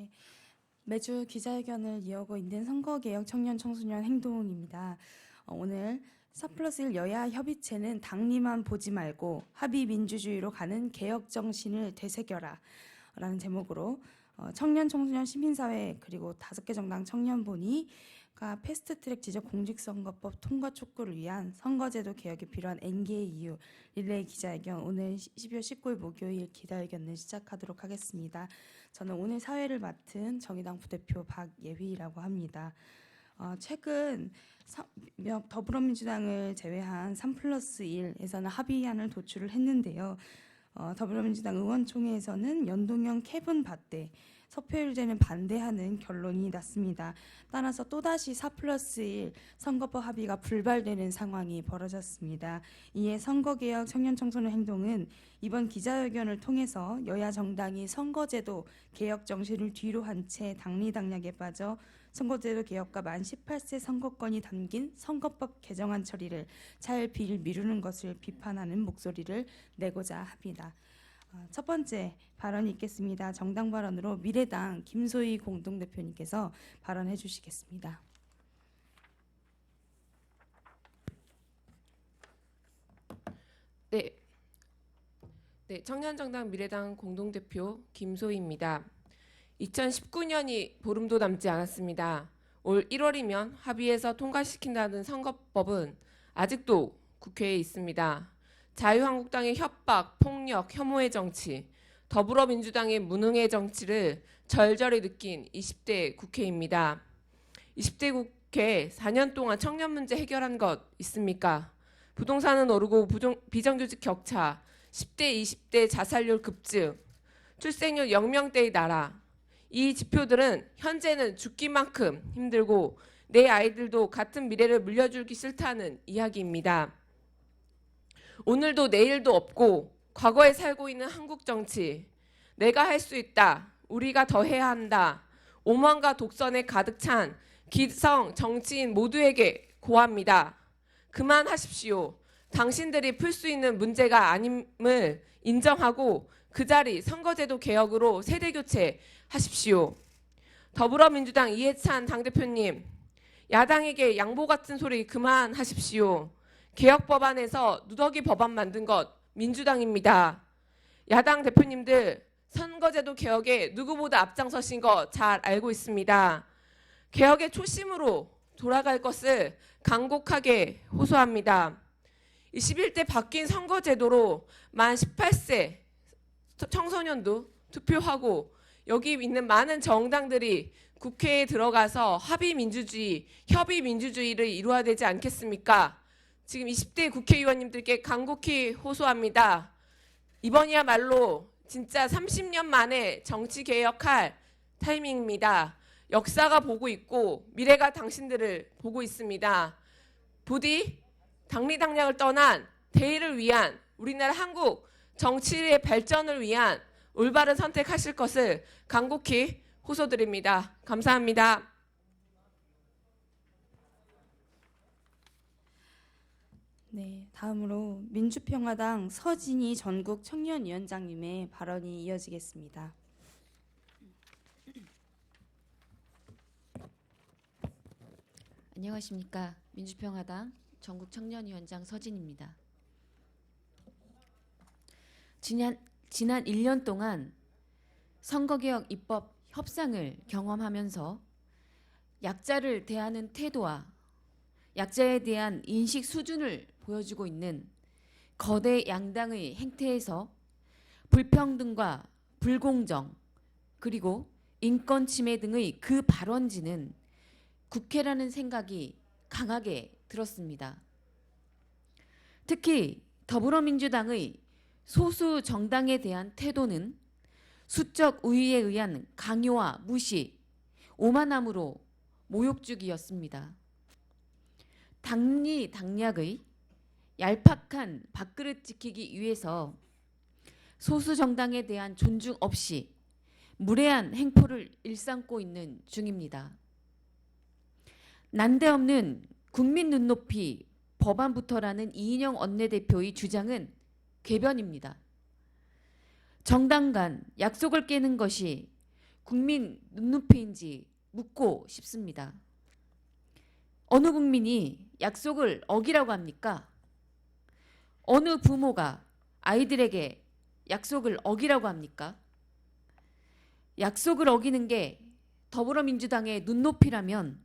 네, 매주 기자회견을 이어오고 있는 선거개혁 청년 청소년 행동입니다. 오늘 4+1 여야 협의체는 당리만 보지 말고 합의 민주주의로 가는 개혁 정신을 되새겨라 라는 제목으로 청년 청소년 시민사회 그리고 5개 정당 청년본의가 패스트트랙 지적 공직선거법 통과 촉구를 위한 선거제도 개혁에 필요한 N개의 이유 릴레이 기자회견 오늘 12월 19일 목요일 기자회견을 시작하도록 하겠습니다. 저는 오늘 사회를 맡은 정의당 부대표 박예휘라고 합니다. 최근 더불어민주당을 제외한 3+1에서는 합의안을 도출을 했는데요. 더불어민주당 의원총회에서는 연동형 캡은 받되 서표율제는 반대하는 결론이 났습니다. 따라서 또다시 4+1 선거법 합의가 불발되는 상황이 벌어졌습니다. 이에 선거개혁 청년청소년 행동은 이번 기자회견을 통해서 여야 정당이 선거제도 개혁 정신을 뒤로 한 채 당리당략에 빠져 선거제도 개혁과 만 18세 선거권이 담긴 선거법 개정안 처리를 차일피일 미루는 것을 비판하는 목소리를 내고자 합니다. 첫 번째 발언이 있겠습니다. 정당 발언으로 미래당 김소희 공동대표님께서 발언해 주시겠습니다. 네, 청년정당 미래당 공동대표 김소희입니다. 2019년이 보름도 남지 않았습니다. 올 1월이면 합의해서 통과시킨다는 선거법은 아직도 국회에 있습니다. 자유한국당의 협박, 폭력, 혐오의 정치, 더불어민주당의 무능의 정치를 절절히 느낀 20대 국회입니다. 20대 국회 4년 동안 청년 문제 해결한 것 있습니까? 부동산은 오르고 비정규직 격차, 10대, 20대 자살률 급증, 출생률 0명대의 나라. 이 지표들은 현재는 죽기만큼 힘들고 내 아이들도 같은 미래를 물려주기 싫다는 이야기입니다. 오늘도 내일도 없고 과거에 살고 있는 한국 정치, 내가 할 수 있다, 우리가 더 해야 한다, 오만과 독선에 가득 찬 기성 정치인 모두에게 고합니다. 그만하십시오. 당신들이 풀 수 있는 문제가 아님을 인정하고 그 자리 선거제도 개혁으로 세대교체 하십시오. 더불어민주당 이해찬 당대표님, 야당에게 양보 같은 소리 그만하십시오. 개혁 법안에서 누더기 법안 만든 것 민주당입니다. 야당 대표님들 선거제도 개혁에 누구보다 앞장서신 거 잘 알고 있습니다. 개혁의 초심으로 돌아갈 것을 간곡하게 호소합니다. 21대 바뀐 선거제도로 만 18세 청소년도 투표하고 여기 있는 많은 정당들이 국회에 들어가서 합의 민주주의, 협의 민주주의를 이루어야 되지 않겠습니까? 지금 20대 국회의원님들께 간곡히 호소합니다. 이번이야말로 진짜 30년 만에 정치 개혁할 타이밍입니다. 역사가 보고 있고 미래가 당신들을 보고 있습니다. 부디 당리당략을 떠난 대의를 위한 우리나라 한국 정치의 발전을 위한 올바른 선택하실 것을 간곡히 호소드립니다. 감사합니다. 네, 다음으로 민주평화당 서진희 전국 청년위원장님의 발언이 이어지겠습니다. 안녕하십니까. 민주평화당 전국청년위원장 서진입니다. 지난 1년 동안 선거개혁 입법 협상을 경험하면서 약자를 대하는 태도와 약자에 대한 인식 수준을 보여주고 있는 거대 양당의 행태에서 불평등과 불공정 그리고 인권 침해 등의 그 발원지는 국회라는 생각이 강하게 들었습니다. 특히 더불어민주당의 소수 정당에 대한 태도는 수적 우위에 의한 강요와 무시, 오만함으로 모욕주기였습니다. 당리당략의 얄팍한 밥그릇 지키기 위해서 소수 정당에 대한 존중 없이 무례한 행포를 일삼고 있는 중입니다. 난데없는 국민 눈높이 법안부터라는 이인영 원내대표의 주장은 궤변입니다. 정당 간 약속을 깨는 것이 국민 눈높이인지 묻고 싶습니다. 어느 국민이 약속을 어기라고 합니까? 어느 부모가 아이들에게 약속을 어기라고 합니까? 약속을 어기는 게 더불어민주당의 눈높이라면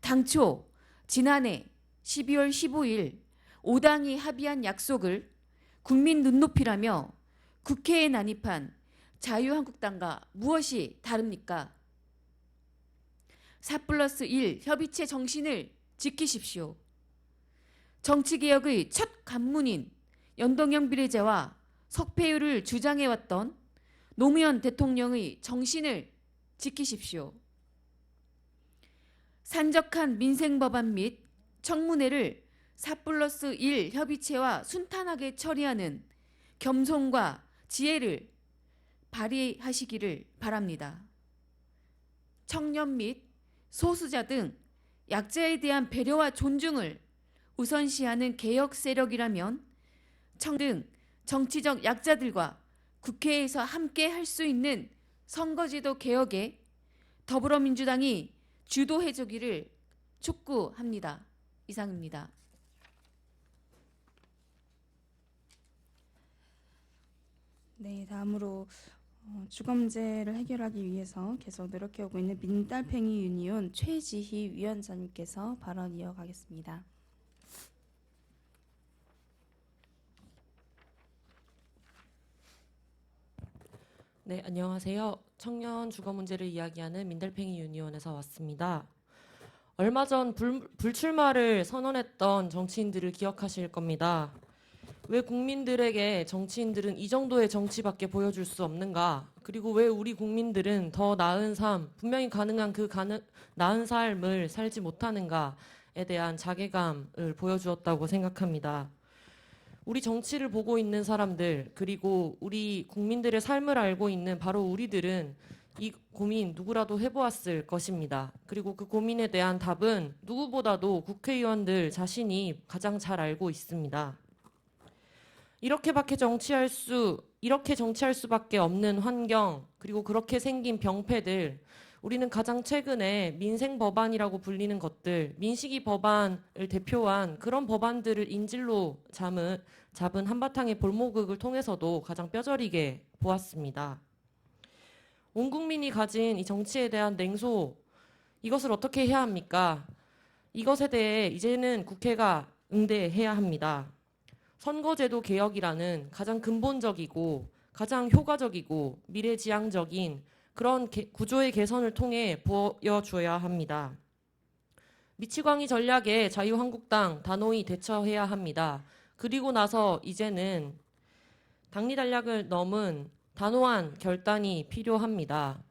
당초 지난해 12월 15일 5당이 합의한 약속을 국민 눈높이라며 국회에 난입한 자유한국당과 무엇이 다릅니까? 4+1 협의체 정신을 지키십시오. 정치개혁의 첫 관문인 연동형 비례제와 석패율을 주장해왔던 노무현 대통령의 정신을 지키십시오. 산적한 민생법안 및 청문회를 4+1 협의체와 순탄하게 처리하는 겸손과 지혜를 발휘하시기를 바랍니다. 청년 및 소수자 등 약자에 대한 배려와 존중을 우선시하는 개혁 세력이라면 등 정치적 약자들과 국회에서 함께 할 수 있는 선거제도 개혁에 더불어민주당이 주도해주기를 촉구합니다. 이상입니다. 네, 다음으로 주거문제를 해결하기 위해서 계속 노력해오고 있는 민달팽이 유니온 최지희 위원장님께서 발언 이어가겠습니다. 네, 안녕하세요. 청년 주거 문제를 이야기하는 민달팽이 유니온에서 왔습니다. 얼마 전 불출마를 선언했던 정치인들을 기억하실 겁니다. 왜 국민들에게 정치인들은 이 정도의 정치밖에 보여줄 수 없는가? 그리고 왜 우리 국민들은 더 나은 삶, 분명히 가능한 나은 삶을 살지 못하는가에 대한 자괴감을 보여주었다고 생각합니다. 우리 정치를 보고 있는 사람들, 그리고 우리 국민들의 삶을 알고 있는 바로 우리들은 이 고민 누구라도 해보았을 것입니다. 그리고 그 고민에 대한 답은 누구보다도 국회의원들 자신이 가장 잘 알고 있습니다. 이렇게 정치할 수밖에 없는 환경, 그리고 그렇게 생긴 병폐들, 우리는 가장 최근에 민생 법안이라고 불리는 것들, 민식이 법안을 대표한 그런 법안들을 인질로 잡은 한바탕의 볼모극을 통해서도 가장 뼈저리게 보았습니다. 온 국민이 가진 이 정치에 대한 냉소, 이것을 어떻게 해야 합니까? 이것에 대해 이제는 국회가 응대해야 합니다. 선거제도 개혁이라는 가장 근본적이고 가장 효과적이고 미래지향적인 그런 구조의 개선을 통해 보여줘야 합니다. 미치광이 전략에 자유한국당 단호히 대처해야 합니다. 그리고 나서 이제는 당리 전략을 넘은 단호한 결단이 필요합니다.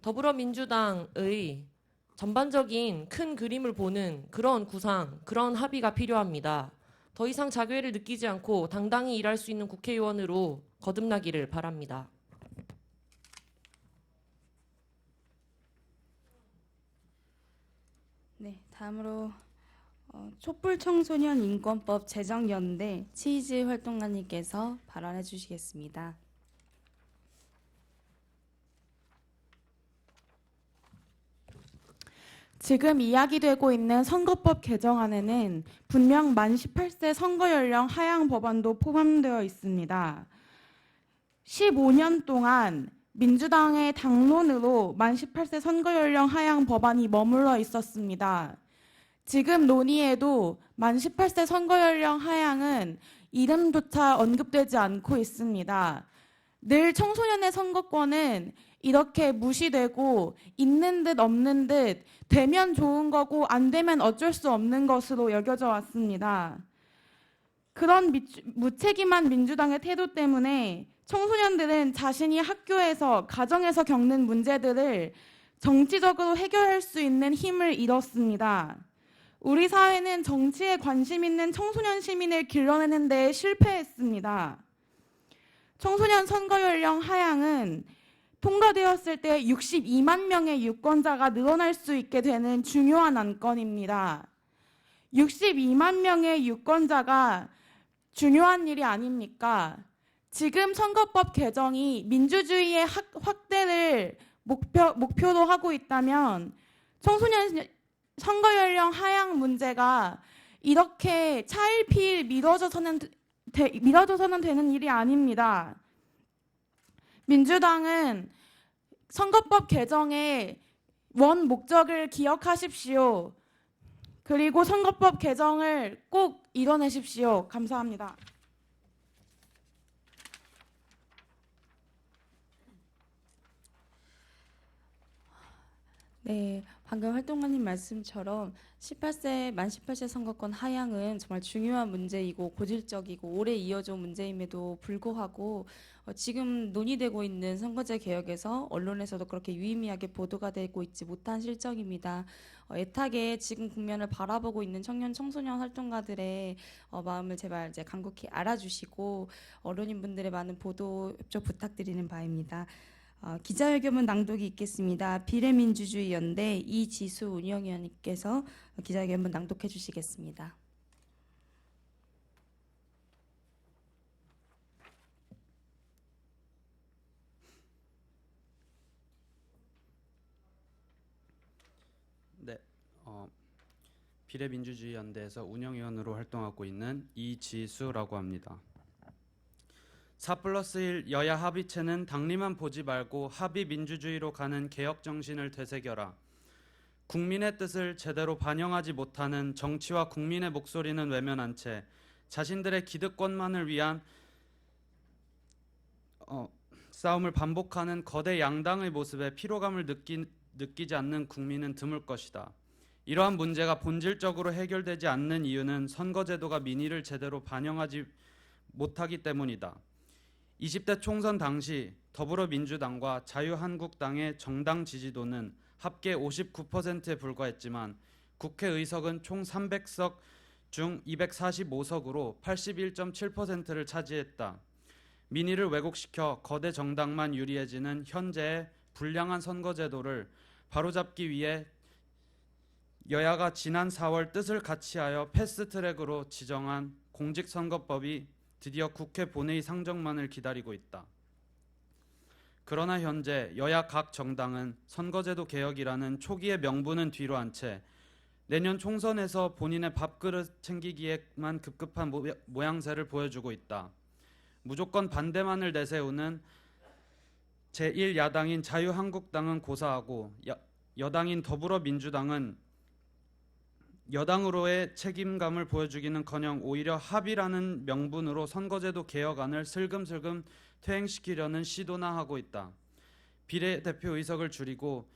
더불어민주당의 전반적인 큰 그림을 보는 그런 구상, 그런 합의가 필요합니다. 더 이상 자괴를 느끼지 않고 당당히 일할 수 있는 국회의원으로 거듭나기를 바랍니다. 네, 다음으로 촛불청소년 인권법 제정연대 치즈 활동가님께서 발언해 주시겠습니다. 지금 이야기되고 있는 선거법 개정안에는 분명 만 18세 선거 연령 하향 법안도 포함되어 있습니다. 15년 동안 민주당의 당론으로 만 18세 선거 연령 하향 법안이 머물러 있었습니다. 지금 논의에도 만 18세 선거 연령 하향은 이름조차 언급되지 않고 있습니다. 늘 청소년의 선거권은 이렇게 무시되고 있는 듯 없는 듯 되면 좋은 거고 안 되면 어쩔 수 없는 것으로 여겨져 왔습니다. 그런 무책임한 민주당의 태도 때문에 청소년들은 자신이 학교에서, 가정에서 겪는 문제들을 정치적으로 해결할 수 있는 힘을 잃었습니다. 우리 사회는 정치에 관심 있는 청소년 시민을 길러내는 데 실패했습니다. 청소년 선거 연령 하향은 통과되었을 때 62만 명의 유권자가 늘어날 수 있게 되는 중요한 안건입니다. 62만 명의 유권자가 중요한 일이 아닙니까? 지금 선거법 개정이 민주주의의 확대를 목표로 하고 있다면 청소년 선거 연령 하향 문제가 이렇게 차일피일 미뤄져서는 되는 일이 아닙니다. 민주당은 선거법 개정의 원 목적을 기억하십시오. 그리고 선거법 개정을 꼭 이뤄내십시오. 감사합니다. 네, 방금 활동가님 말씀처럼 만 18세 선거권 하향은 정말 중요한 문제이고 고질적이고 오래 이어져 온 문제임에도 불구하고 지금 논의되고 있는 선거제 개혁에서 언론에서도 그렇게 유의미하게 보도가 되고 있지 못한 실정입니다. 애타게 지금 국면을 바라보고 있는 청소년 활동가들의 마음을 제발 이제 간곡히 알아주시고 언론인분들의 많은 보도 협조 부탁드리는 바입니다. 기자회견문 낭독이 있겠습니다. 비례민주주의연대 이지수 운영위원님께서 기자회견문 낭독해 주시겠습니다. 네, 비례민주주의연대에서 운영위원으로 활동하고 있는 이지수라고 합니다. 4+1 여야 합의체는 당리만 보지 말고 합의 민주주의로 가는 개혁 정신을 되새겨라. 국민의 뜻을 제대로 반영하지 못하는 정치와 국민의 목소리는 외면한 채 자신들의 기득권만을 위한 싸움을 반복하는 거대 양당의 모습에 피로감을 느끼지 않는 국민은 드물 것이다. 이러한 문제가 본질적으로 해결되지 않는 이유는 선거제도가 민의를 제대로 반영하지 못하기 때문이다. 20대 총선 당시 더불어민주당과 자유한국당의 정당 지지도는 합계 59%에 불과했지만 국회의석은 총 300석 중 245석으로 81.7%를 차지했다. 민의를 왜곡시켜 거대 정당만 유리해지는 현재의 불량한 선거제도를 바로잡기 위해 여야가 지난 4월 뜻을 같이하여 패스트트랙으로 지정한 공직선거법이 드디어 국회 본회의 상정만을 기다리고 있다. 그러나 현재 여야 각 정당은 선거제도 개혁이라는 초기의 명분은 뒤로 한 채 내년 총선에서 본인의 밥그릇 챙기기에만 급급한 모양새를 보여주고 있다. 무조건 반대만을 내세우는 제1야당인 자유한국당은 고사하고 여당인 더불어민주당은 여당으로의 책임감을 보여주기는커녕 오히려 합의라는 명분으로 선거제도 개혁안을 슬금슬금 퇴행시키려는 시도나 하고 있다. 비례대표 의석을 줄이고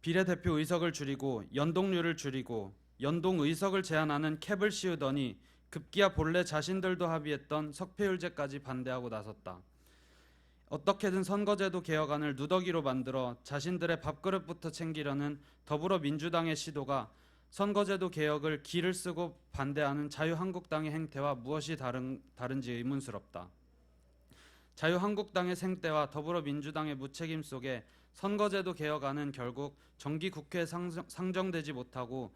비례대표 의석을 줄이고 연동률을 줄이고 연동의석을 제한하는 캡을 씌우더니 급기야 본래 자신들도 합의했던 석패율제까지 반대하고 나섰다. 어떻게든 선거제도 개혁안을 누더기로 만들어 자신들의 밥그릇부터 챙기려는 더불어민주당의 시도가 선거제도 개혁을 기를 쓰고 반대하는 자유한국당의 행태와 무엇이 다른지 의문스럽다. 자유한국당의 생떼와 더불어민주당의 무책임 속에 선거제도 개혁안은 결국 정기국회에 상정되지 못하고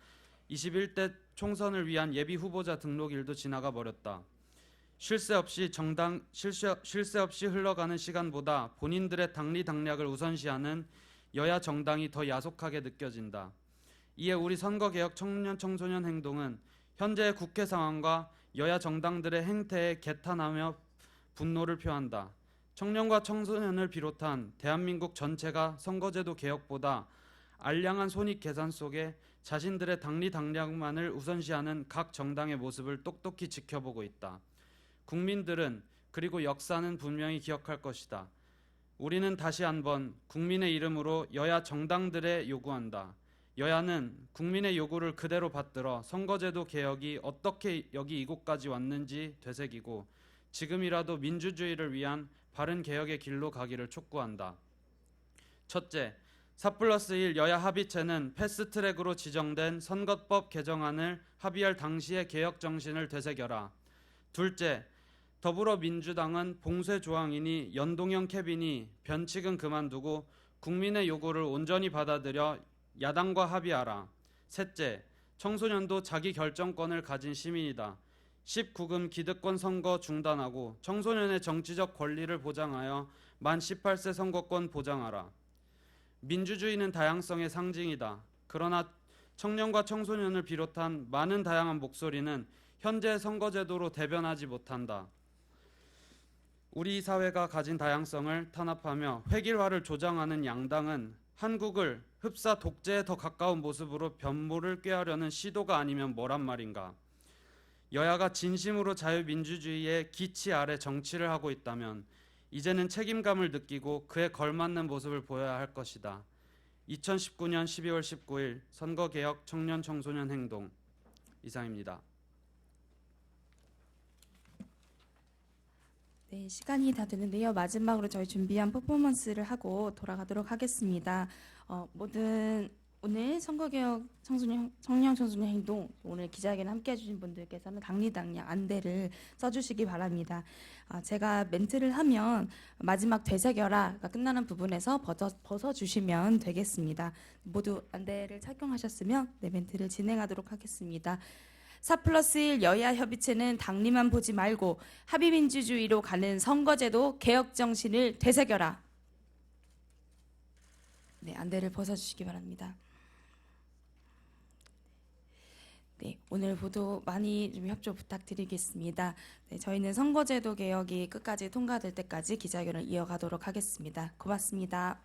21대 총선을 위한 예비후보자 등록일도 지나가 버렸다. 쉴 새 없이 흘러가는 시간보다 본인들의 당리당략을 우선시하는 여야 정당이 더 야속하게 느껴진다. 이에 우리 선거개혁 청소년 행동은 현재의 국회 상황과 여야 정당들의 행태에 개탄하며 분노를 표한다. 청년과 청소년을 비롯한 대한민국 전체가 선거제도 개혁보다 알량한 손익 계산 속에 자신들의 당리당략만을 우선시하는 각 정당의 모습을 똑똑히 지켜보고 있다. 국민들은 그리고 역사는 분명히 기억할 것이다. 우리는 다시 한번 국민의 이름으로 여야 정당들에 요구한다. 여야는 국민의 요구를 그대로 받들어 선거제도 개혁이 어떻게 여기 이곳까지 왔는지 되새기고 지금이라도 민주주의를 위한 바른 개혁의 길로 가기를 촉구한다. 첫째, 4+1 여야 합의체는 패스트트랙으로 지정된 선거법 개정안을 합의할 당시의 개혁 정신을 되새겨라. 둘째, 더불어민주당은 봉쇄 조항이니 연동형 캡이니 변칙은 그만두고 국민의 요구를 온전히 받아들여 야당과 합의하라. 셋째, 청소년도 자기 결정권을 가진 시민이다. 19금 기득권 선거 중단하고 청소년의 정치적 권리를 보장하여 만 18세 선거권 보장하라. 민주주의는 다양성의 상징이다. 그러나 청년과 청소년을 비롯한 많은 다양한 목소리는 현재 선거제도로 대변하지 못한다. 우리 사회가 가진 다양성을 탄압하며 획일화를 조장하는 양당은 한국을 흡사 독재에 더 가까운 모습으로 변모를 꾀하려는 시도가 아니면 뭐란 말인가. 여야가 진심으로 자유민주주의의 기치 아래 정치를 하고 있다면 이제는 책임감을 느끼고 그에 걸맞는 모습을 보여야 할 것이다. 2019년 12월 19일 선거개혁 청년 청소년 행동 이상입니다. 네, 시간이 다 되는데요. 마지막으로 저희 준비한 퍼포먼스를 하고 돌아가도록 하겠습니다. 오늘 선거개혁 청년 청소년 행동 오늘 기자회견 함께해 주신 분들께서는 당리당략 안대를 써주시기 바랍니다. 제가 멘트를 하면 마지막 되새겨라가 끝나는 부분에서 벗어주시면 되겠습니다. 모두 안대를 착용하셨으면 네, 멘트를 진행하도록 하겠습니다. 4+1 여야 협의체는 당리만 보지 말고 합의민주주의로 가는 선거제도 개혁 정신을 되새겨라. 네, 안대를 벗어주시기 바랍니다. 네, 오늘 모두 많이 좀 협조 부탁드리겠습니다. 네, 저희는 선거제도 개혁이 끝까지 통과될 때까지 기자회견을 이어가도록 하겠습니다. 고맙습니다.